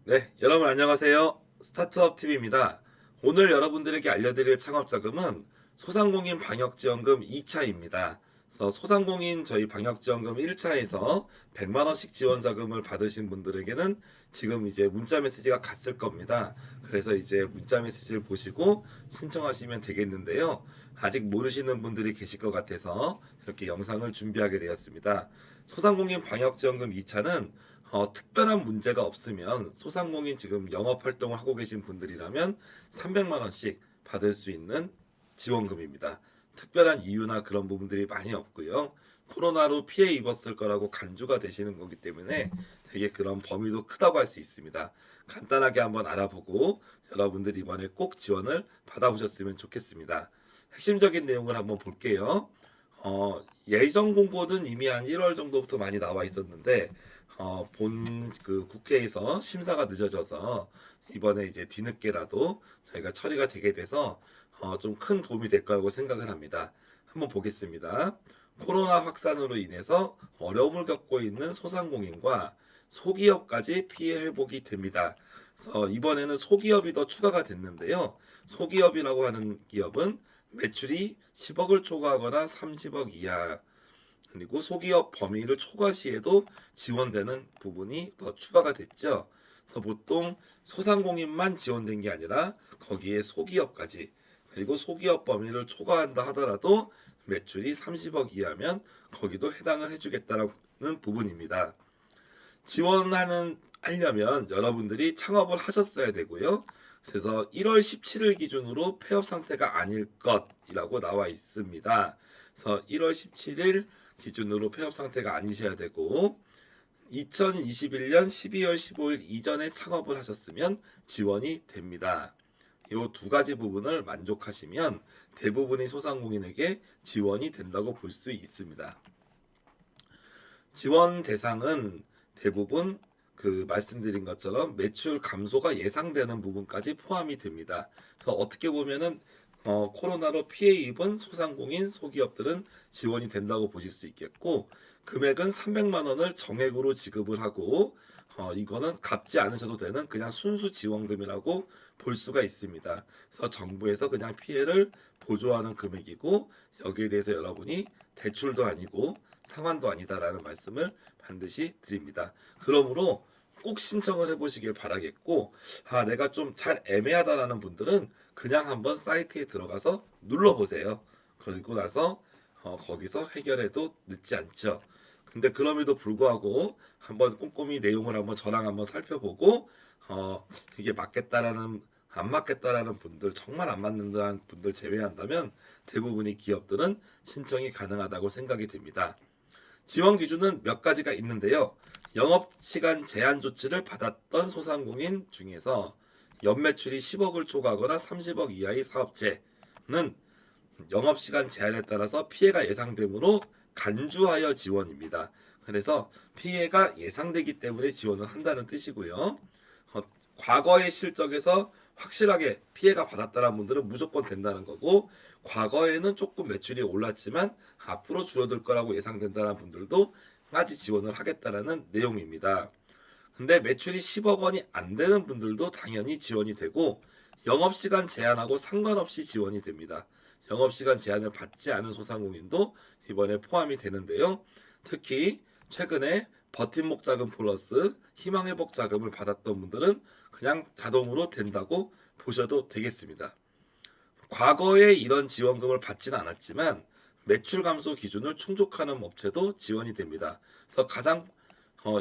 네, 여러분 안녕하세요. 스타트업 TV입니다. 오늘 여러분들에게 알려드릴 창업자금은 소상공인 방역지원금 2차입니다. 그래서 소상공인 저희 방역지원금 1차에서 100만 원씩 지원 자금을 받으신 분들에게는 지금 이제 문자 메시지가 갔을 겁니다. 그래서 이제 문자 메시지를 보시고 신청하시면 되겠는데요. 아직 모르시는 분들이 계실 것 같아서 이렇게 영상을 준비하게 되었습니다. 소상공인 방역지원금 2차는 특별한 문제가 없으면 소상공인 지금 영업 활동을 하고 계신 분들이라면 300만 원씩 받을 수 있는 지원금입니다. 특별한 이유나 그런 부분들이 많이 없고요. 코로나로 피해 입었을 거라고 간주가 되시는 거기 때문에 되게 그런 범위도 크다고 할 수 있습니다. 간단하게 한번 알아보고 여러분들 이번에 꼭 지원을 받아보셨으면 좋겠습니다. 핵심적인 내용을 한번 볼게요. 예정 공고는 이미 한 1월 정도부터 많이 나와 있었는데 본 그 국회에서 심사가 늦어져서 이번에 이제 뒤늦게라도 저희가 처리가 되게 돼서 좀 큰 도움이 될 거라고 생각을 합니다. 한번 보겠습니다. 코로나 확산으로 인해서 어려움을 겪고 있는 소상공인과 소기업까지 피해 회복이 됩니다. 그래서 이번에는 소기업이 더 추가가 됐는데요. 소기업이라고 하는 기업은 매출이 10억을 초과하거나 30억 이하, 그리고 소기업 범위를 초과 시에도 지원되는 부분이 더 추가가 됐죠. 그래서 보통 소상공인만 지원된 게 아니라 거기에 소기업까지, 그리고 소기업 범위를 초과한다 하더라도 매출이 30억 이하면 거기도 해당을 해주겠다는 부분입니다. 하려면 여러분들이 창업을 하셨어야 되고요. 그래서 1월 17일 기준으로 폐업 상태가 아닐 것이라고 나와 있습니다. 그래서 1월 17일 기준으로 폐업 상태가 아니셔야 되고 2021년 12월 15일 이전에 창업을 하셨으면 지원이 됩니다. 이 두 가지 부분을 만족하시면 대부분의 소상공인에게 지원이 된다고 볼 수 있습니다. 지원 대상은 대부분 말씀드린 것처럼 매출 감소가 예상되는 부분까지 포함이 됩니다. 그래서 어떻게 보면은 코로나로 피해 입은 소상공인 소기업들은 지원이 된다고 보실 수 있겠고, 금액은 300만 원을 정액으로 지급을 하고 이거는 갚지 않으셔도 되는 그냥 순수 지원금이라고 볼 수가 있습니다. 그래서 정부에서 그냥 피해를 보조하는 금액이고, 여기에 대해서 여러분이 대출도 아니고 상환도 아니다라는 말씀을 반드시 드립니다. 그러므로 꼭 신청을 해보시길 바라겠고, 내가 좀 잘 애매하다라는 분들은 그냥 한번 사이트에 들어가서 눌러보세요. 그리고 나서 거기서 해결해도 늦지 않죠. 근데 그럼에도 불구하고 한번 꼼꼼히 내용을 한번 저랑 한번 살펴보고 이게 맞겠다라는 안 맞겠다라는 분들, 정말 안 맞는다는 분들 제외한다면 대부분의 기업들은 신청이 가능하다고 생각이 됩니다. 지원 기준은 몇 가지가 있는데요. 영업시간 제한 조치를 받았던 소상공인 중에서 연매출이 10억을 초과하거나 30억 이하의 사업체는 영업시간 제한에 따라서 피해가 예상되므로 간주하여 지원입니다. 그래서 피해가 예상되기 때문에 지원을 한다는 뜻이고요. 과거의 실적에서 확실하게 피해가 받았다는 분들은 무조건 된다는 거고, 과거에는 조금 매출이 올랐지만 앞으로 줄어들 거라고 예상된다는 분들도 까지 지원을 하겠다라는 내용입니다. 근데 매출이 10억 원이 안 되는 분들도 당연히 지원이 되고, 영업시간 제한하고 상관없이 지원이 됩니다. 영업시간 제한을 받지 않은 소상공인도 이번에 포함이 되는데요. 특히 최근에 버팀목 자금 플러스 희망회복 자금을 받았던 분들은 그냥 자동으로 된다고 보셔도 되겠습니다. 과거에 이런 지원금을 받지는 않았지만 매출 감소 기준을 충족하는 업체도 지원이 됩니다. 그래서 가장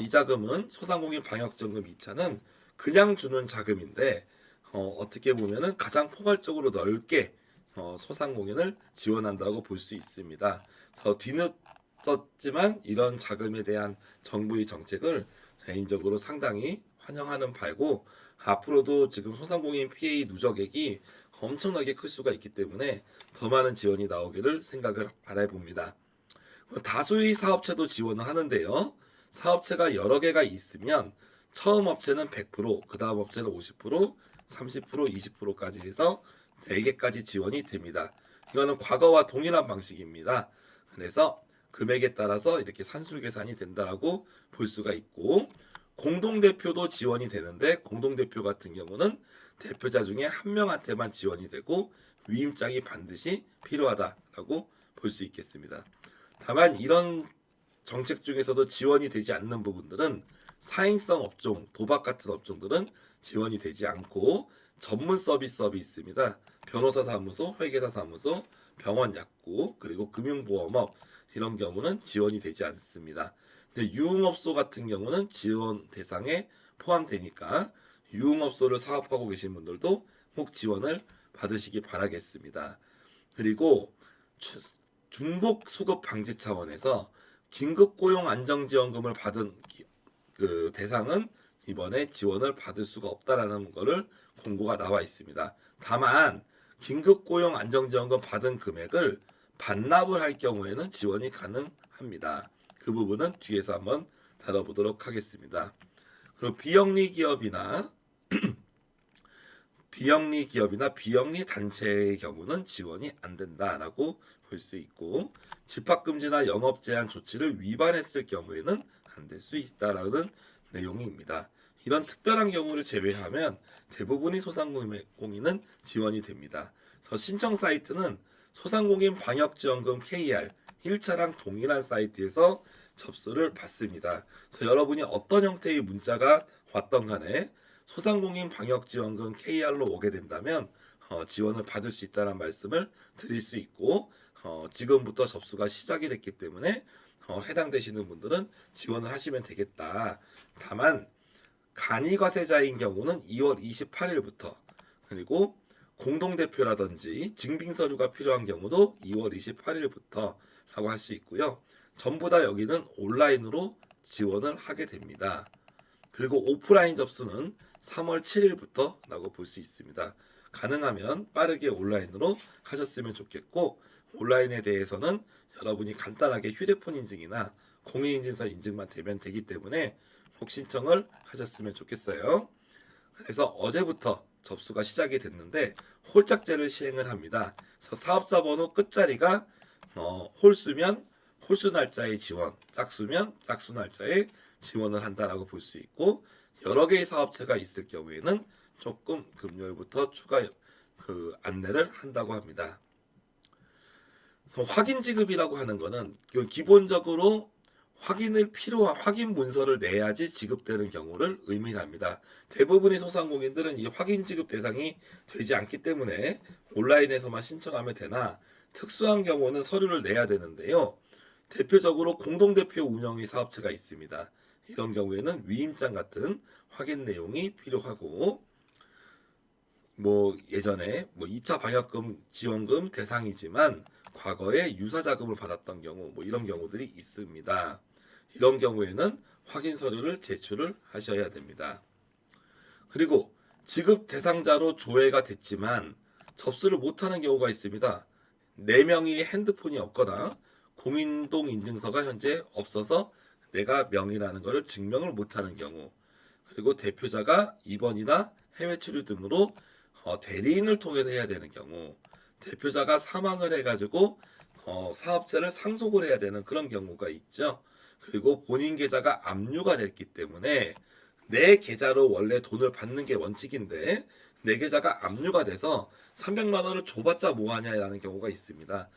이 자금은 소상공인 방역지원금 2차는 그냥 주는 자금인데 어떻게 보면은 가장 포괄적으로 넓게 소상공인을 지원한다고 볼 수 있습니다. 그래서 뒤늦었지만 이런 자금에 대한 정부의 정책을 개인적으로 상당히 환영하는 바이고, 앞으로도 지금 소상공인 피해 누적액이 엄청나게 클 수가 있기 때문에 더 많은 지원이 나오기를 생각을 바라봅니다. 다수의 사업체도 지원을 하는데요. 사업체가 여러 개가 있으면 처음 업체는 100%, 그 다음 업체는 50%, 30%, 20%까지 해서 4개까지 지원이 됩니다. 이거는 과거와 동일한 방식입니다. 그래서 금액에 따라서 이렇게 산술 계산이 된다라고 볼 수가 있고, 공동대표도 지원이 되는데 공동대표 같은 경우는 대표자 중에 한 명한테만 지원이 되고 위임장이 반드시 필요하다라고 볼 수 있겠습니다. 다만 이런 정책 중에서도 지원이 되지 않는 부분들은 사행성 업종, 도박 같은 업종들은 지원이 되지 않고 전문 서비스업이 있습니다. 변호사 사무소, 회계사 사무소, 병원 약국, 그리고 금융보험업 이런 경우는 지원이 되지 않습니다. 근데 유흥업소 같은 경우는 지원 대상에 포함되니까 유흥업소를 사업하고 계신 분들도 꼭 지원을 받으시기 바라겠습니다. 그리고 중복 수급 방지 차원에서 긴급 고용 안정지원금을 받은 그 대상은 이번에 지원을 받을 수가 없다라는 것을 공고가 나와 있습니다. 다만 긴급 고용 안정지원금 받은 금액을 반납을 할 경우에는 지원이 가능합니다. 그 부분은 뒤에서 한번 다뤄보도록 하겠습니다. 그리고 비영리 기업이나 비영리 단체의 경우는 지원이 안 된다라고 볼 수 있고 집합금지나 영업제한 조치를 위반했을 경우에는 안 될 수 있다라는 내용입니다. 이런 특별한 경우를 제외하면 대부분의 소상공인은 지원이 됩니다. 그래서 신청 사이트는 소상공인 방역지원금 KR 1차랑 동일한 사이트에서 접수를 받습니다. 그래서 여러분이 어떤 형태의 문자가 왔던 간에 소상공인 방역지원금 KR로 오게 된다면 지원을 받을 수 있다는 말씀을 드릴 수 있고 지금부터 접수가 시작이 됐기 때문에 해당되시는 분들은 지원을 하시면 되겠다. 다만 간이과세자인 경우는 2월 28일부터 그리고 공동대표라든지 증빙서류가 필요한 경우도 2월 28일부터 라고 할 수 있고요. 전부 다 여기는 온라인으로 지원을 하게 됩니다. 그리고 오프라인 접수는 3월 7일부터 라고 볼 수 있습니다. 가능하면 빠르게 온라인으로 하셨으면 좋겠고 온라인에 대해서는 여러분이 간단하게 휴대폰 인증이나 공인인증서 인증만 되면 되기 때문에 꼭 신청을 하셨으면 좋겠어요. 그래서 어제부터 접수가 시작이 됐는데 홀짝제를 시행을 합니다. 그래서 사업자 번호 끝자리가 홀수면 홀수 날짜의 지원, 짝수면 짝수 날짜의 지원을 한다라고 볼 수 있고 여러 개의 사업체가 있을 경우에는 조금 금요일부터 추가 안내를 한다고 합니다. 그래서 확인 지급이라고 하는 거는 기본적으로 확인 문서를 내야지 지급되는 경우를 의미합니다. 대부분의 소상공인들은 이 확인 지급 대상이 되지 않기 때문에 온라인에서만 신청하면 되나 특수한 경우는 서류를 내야 되는데요. 대표적으로 공동대표 운영의 사업체가 있습니다. 이런 경우에는 위임장 같은 확인 내용이 필요하고 예전에 2차 방역금 지원금 대상이지만 과거에 유사자금을 받았던 경우 이런 경우들이 있습니다. 이런 경우에는 확인 서류를 제출을 하셔야 됩니다. 그리고 지급 대상자로 조회가 됐지만 접수를 못하는 경우가 있습니다. 4명이 핸드폰이 없거나 공인인증서가 현재 없어서 내가 명의라는 것을 증명을 못하는 경우 그리고 대표자가 입원이나 해외 체류 등으로 대리인을 통해서 해야 되는 경우 대표자가 사망을 해가지고 사업체를 상속을 해야 되는 그런 경우가 있죠. 그리고 본인 계좌가 압류가 됐기 때문에 내 계좌로 원래 돈을 받는 게 원칙인데 내 계좌가 압류가 돼서 300만 원을 줘봤자 뭐하냐라는 경우가 있습니다.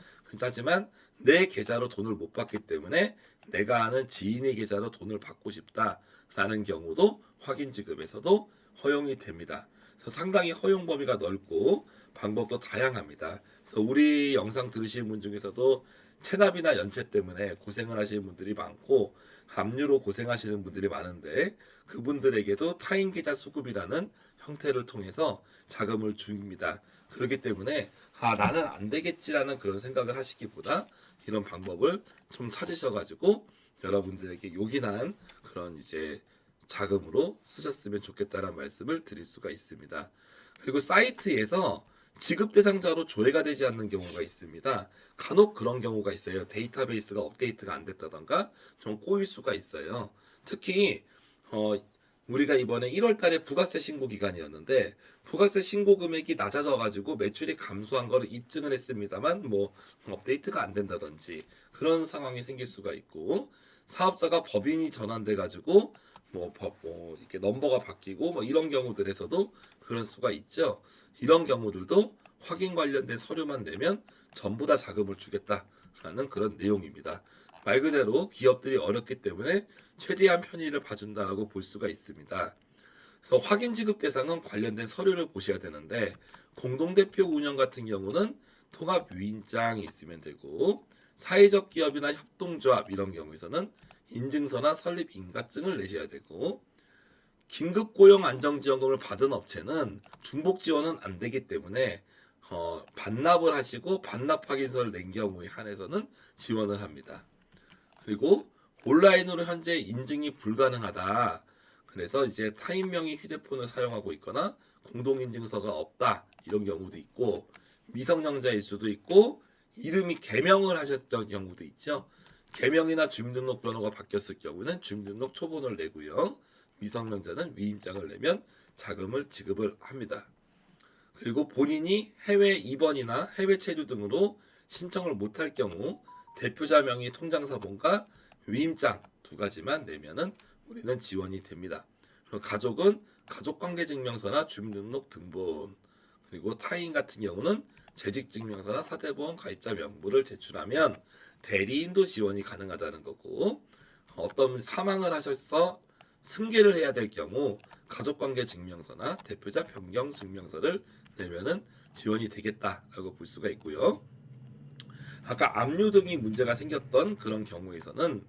하지만 내 계좌로 돈을 못 받기 때문에 내가 아는 지인의 계좌로 돈을 받고 싶다라는 경우도 확인 지급에서도 허용이 됩니다. 그래서 상당히 허용 범위가 넓고 방법도 다양합니다. 그래서 우리 영상 들으시는 분 중에서도 체납이나 연체 때문에 고생을 하시는 분들이 많고 압류로 고생하시는 분들이 많은데 그분들에게도 타인 계좌 수급이라는 형태를 통해서 자금을 줍니다. 그렇기 때문에 나는 안 되겠지라는 그런 생각을 하시기보다 이런 방법을 좀 찾으셔가지고 여러분들에게 요긴한 그런 이제 자금으로 쓰셨으면 좋겠다는 말씀을 드릴 수가 있습니다. 그리고 사이트에서 지급 대상자로 조회가 되지 않는 경우가 있습니다. 간혹 그런 경우가 있어요. 데이터베이스가 업데이트가 안 됐다던가 좀 꼬일 수가 있어요. 특히 우리가 이번에 1월 달에 부가세 신고 기간이었는데 부가세 신고 금액이 낮아져 가지고 매출이 감소한 거를 입증을 했습니다만 업데이트가 안 된다든지 그런 상황이 생길 수가 있고 사업자가 법인이 전환돼 가지고 이렇게 넘버가 바뀌고 뭐 이런 경우들에서도 그럴 수가 있죠. 이런 경우들도 확인 관련된 서류만 내면 전부 다 자금을 주겠다라는 그런 내용입니다. 말 그대로 기업들이 어렵기 때문에 최대한 편의를 봐준다라고 볼 수가 있습니다. 그래서 확인 지급 대상은 관련된 서류를 보셔야 되는데 공동대표 운영 같은 경우는 통합 위임장이 있으면 되고 사회적 기업이나 협동조합 이런 경우에서는 인증서나 설립 인가증을 내셔야 되고 긴급 고용 안정지원금을 받은 업체는 중복 지원은 안 되기 때문에 반납을 하시고 반납 확인서를 낸 경우에 한해서는 지원을 합니다. 그리고 온라인으로 현재 인증이 불가능하다. 그래서 이제 타인 명의 휴대폰을 사용하고 있거나 공동인증서가 없다. 이런 경우도 있고 미성년자일 수도 있고 이름이 개명을 하셨던 경우도 있죠. 개명이나 주민등록번호가 바뀌었을 경우는 주민등록 초본을 내고요. 미성년자는 위임장을 내면 자금을 지급을 합니다. 그리고 본인이 해외 입원이나 해외 체류 등으로 신청을 못할 경우 대표자 명의 통장사본과 위임장 두 가지만 내면은 우리는 지원이 됩니다. 그리고 가족은 가족관계증명서나 주민등록 등본 그리고 타인 같은 경우는 재직증명서나 사대보험 가입자 명부를 제출하면 대리인도 지원이 가능하다는 거고 어떤 사망을 하셔서 승계를 해야 될 경우 가족관계증명서나 대표자 변경증명서를 내면은 지원이 되겠다라고 볼 수가 있고요. 아까 압류 등이 문제가 생겼던 그런 경우에서는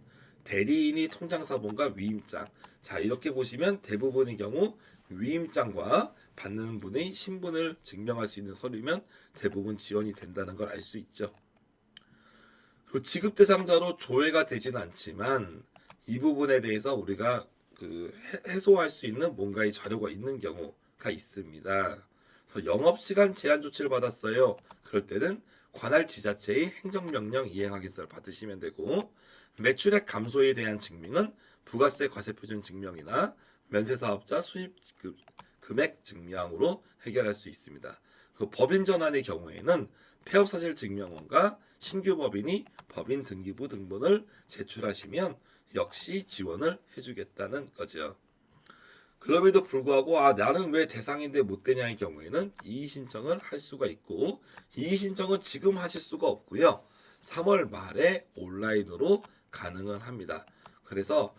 대리인이 통장사본과 위임장 자 이렇게 보시면 대부분의 경우 위임장과 받는 분의 신분을 증명할 수 있는 서류면 대부분 지원이 된다는 걸 알 수 있죠. 그리고 지급 대상자로 조회가 되진 않지만 이 부분에 대해서 우리가 해소할 수 있는 뭔가의 자료가 있는 경우가 있습니다. 그래서 영업시간 제한 조치를 받았어요. 그럴 때는 관할 지자체의 행정명령 이행하기서를 받으시면 되고 매출액 감소에 대한 증명은 부가세 과세표준 증명이나 면세사업자 수입 금액 증명으로 해결할 수 있습니다. 그 법인 전환의 경우에는 폐업사실 증명원과 신규 법인이 법인 등기부 등본을 제출하시면 역시 지원을 해주겠다는 거죠. 그럼에도 불구하고 나는 왜 대상인데 못 되냐의 경우에는 이의 신청을 할 수가 있고 이의 신청은 지금 하실 수가 없고요. 3월 말에 온라인으로 가능을 합니다. 그래서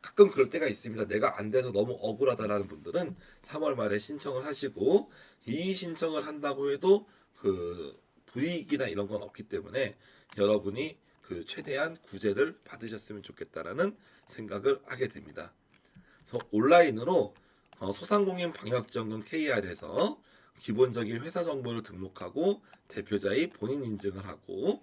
가끔 그럴 때가 있습니다. 내가 안 돼서 너무 억울하다라는 분들은 3월 말에 신청을 하시고 이의 신청을 한다고 해도 불이익이나 이런 건 없기 때문에 여러분이 최대한 구제를 받으셨으면 좋겠다라는 생각을 하게 됩니다. 그래서 온라인으로 소상공인 방역지원금 KR에서 기본적인 회사 정보를 등록하고 대표자의 본인 인증을 하고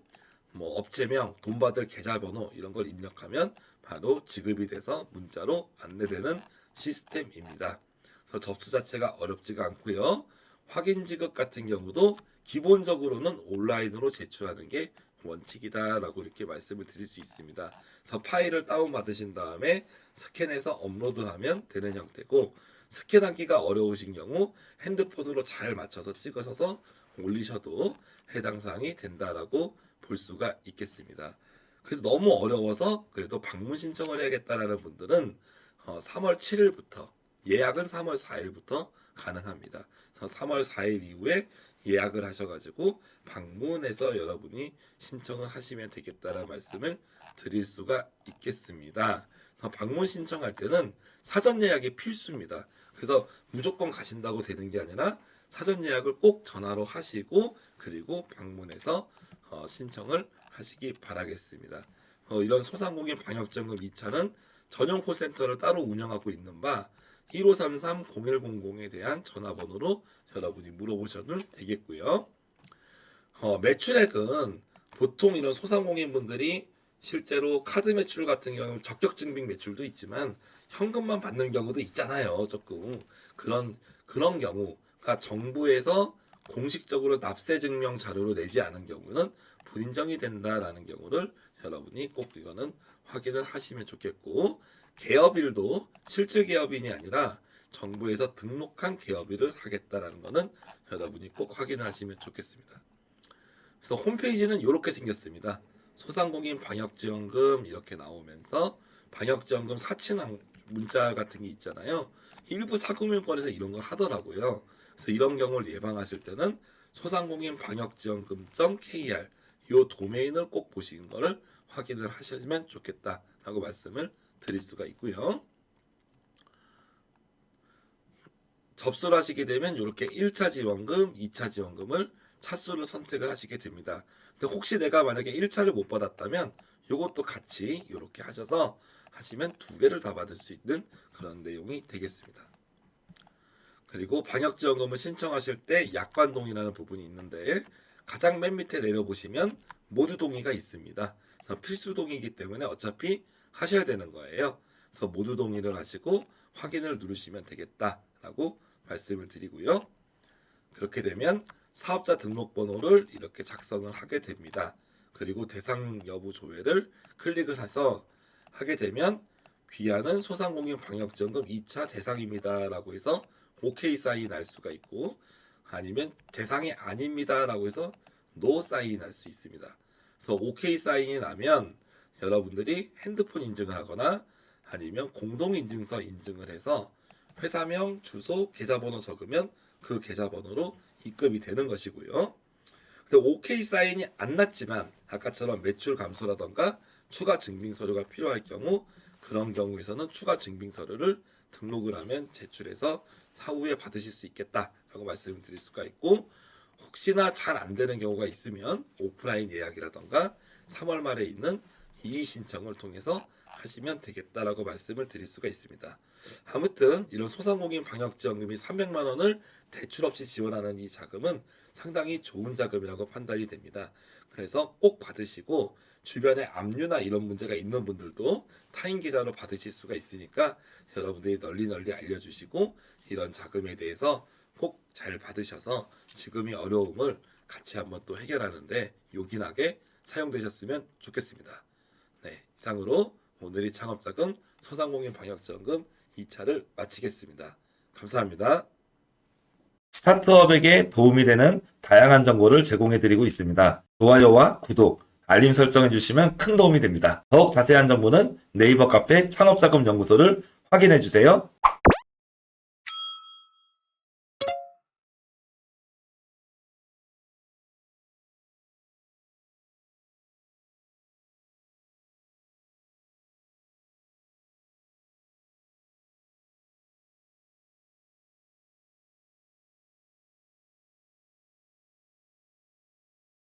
업체명, 돈 받을 계좌번호 이런 걸 입력하면 바로 지급이 돼서 문자로 안내되는 시스템입니다. 그래서 접수 자체가 어렵지가 않고요. 확인 지급 같은 경우도 기본적으로는 온라인으로 제출하는 게 원칙이다라고 이렇게 말씀을 드릴 수 있습니다. 그래서 파일을 다운 받으신 다음에 스캔해서 업로드하면 되는 형태고 스캔하기가 어려우신 경우 핸드폰으로 잘 맞춰서 찍으셔서 올리셔도 해당 사항이 된다라고 볼 수가 있겠습니다. 그래서 너무 어려워서 그래도 방문 신청을 해야겠다라는 분들은 3월 7일부터 예약은 3월 4일부터 가능합니다. 그래서 3월 4일 이후에 예약을 하셔가지고 방문해서 여러분이 신청을 하시면 되겠다라는 말씀을 드릴 수가 있겠습니다. 그래서 방문 신청할 때는 사전 예약이 필수입니다. 그래서 무조건 가신다고 되는 게 아니라 사전 예약을 꼭 전화로 하시고 그리고 방문해서 신청을 하시기 바라겠습니다. 이런 소상공인 방역지원금 2차는 전용 콜센터를 따로 운영하고 있는 바 1533-0100에 대한 전화번호로 여러분이 물어보셔도 되겠고요. 매출액은 보통 이런 소상공인 분들이 실제로 카드 매출 같은 경우 적격증빙 매출도 있지만 현금만 받는 경우도 있잖아요. 조금 그런 경우가 정부에서 공식적으로 납세 증명 자료로 내지 않은 경우는 불인정이 된다라는 경우를 여러분이 꼭 이거는 확인을 하시면 좋겠고 개업일도 실질 개업인이 아니라 정부에서 등록한 개업일을 하겠다라는 거는 여러분이 꼭 확인을 하시면 좋겠습니다. 그래서 홈페이지는 이렇게 생겼습니다. 소상공인 방역지원금 이렇게 나오면서 방역지원금 사칭 문자 같은 게 있잖아요. 일부 사금융권에서 이런 걸 하더라고요. 그래서 이런 경우를 예방하실 때는 소상공인방역지원금.kr 요 도메인을 꼭 보시는 거를 확인을 하시면 좋겠다라고 말씀을 드릴 수가 있고요. 접수를 하시게 되면 이렇게 1차 지원금, 2차 지원금을 차수를 선택을 하시게 됩니다. 근데 혹시 내가 만약에 1차를 못 받았다면 이것도 같이 이렇게 하셔서 하시면 두 개를 다 받을 수 있는 그런 내용이 되겠습니다. 그리고 방역지원금을 신청하실 때 약관 동의라는 부분이 있는데 가장 맨 밑에 내려보시면 모두 동의가 있습니다. 그래서 필수 동의이기 때문에 어차피 하셔야 되는 거예요. 그래서 모두 동의를 하시고 확인을 누르시면 되겠다라고 말씀을 드리고요. 그렇게 되면 사업자 등록번호를 이렇게 작성을 하게 됩니다. 그리고 대상 여부 조회를 클릭을 해서 하게 되면 귀하는 소상공인 방역지원금 2차 대상입니다 라고 해서 OK 사인 할 수가 있고 아니면 대상이 아닙니다 라고 해서 NO 사인 할 수 있습니다. 그래서 OK 사인이 나면 여러분들이 핸드폰 인증을 하거나 아니면 공동인증서 인증을 해서 회사명, 주소, 계좌번호 적으면 그 계좌번호로 입금이 되는 것이고요. 근데 OK 사인이 안 났지만 아까처럼 매출 감소라던가 추가 증빙 서류가 필요할 경우 그런 경우에서는 추가 증빙 서류를 등록을 하면 제출해서 사후에 받으실 수 있겠다라고 말씀을 드릴 수가 있고 혹시나 잘 안 되는 경우가 있으면 오프라인 예약이라던가 3월 말에 있는 이의 신청을 통해서 하시면 되겠다라고 말씀을 드릴 수가 있습니다. 아무튼 이런 소상공인 방역지원금이 300만 원을 대출 없이 지원하는 이 자금은 상당히 좋은 자금이라고 판단이 됩니다. 그래서 꼭 받으시고 주변에 압류나 이런 문제가 있는 분들도 타인 계좌로 받으실 수가 있으니까 여러분들이 널리 알려주시고 이런 자금에 대해서 꼭 잘 받으셔서 지금의 어려움을 같이 한번 또 해결하는데 요긴하게 사용되셨으면 좋겠습니다. 네, 이상으로 오늘의 창업자금 소상공인 방역지원금 2차를 마치겠습니다. 감사합니다. 스타트업에게 도움이 되는 다양한 정보를 제공해드리고 있습니다. 좋아요와 구독, 알림 설정해주시면 큰 도움이 됩니다. 더욱 자세한 정보는 네이버 카페 창업자금 연구소를 확인해주세요.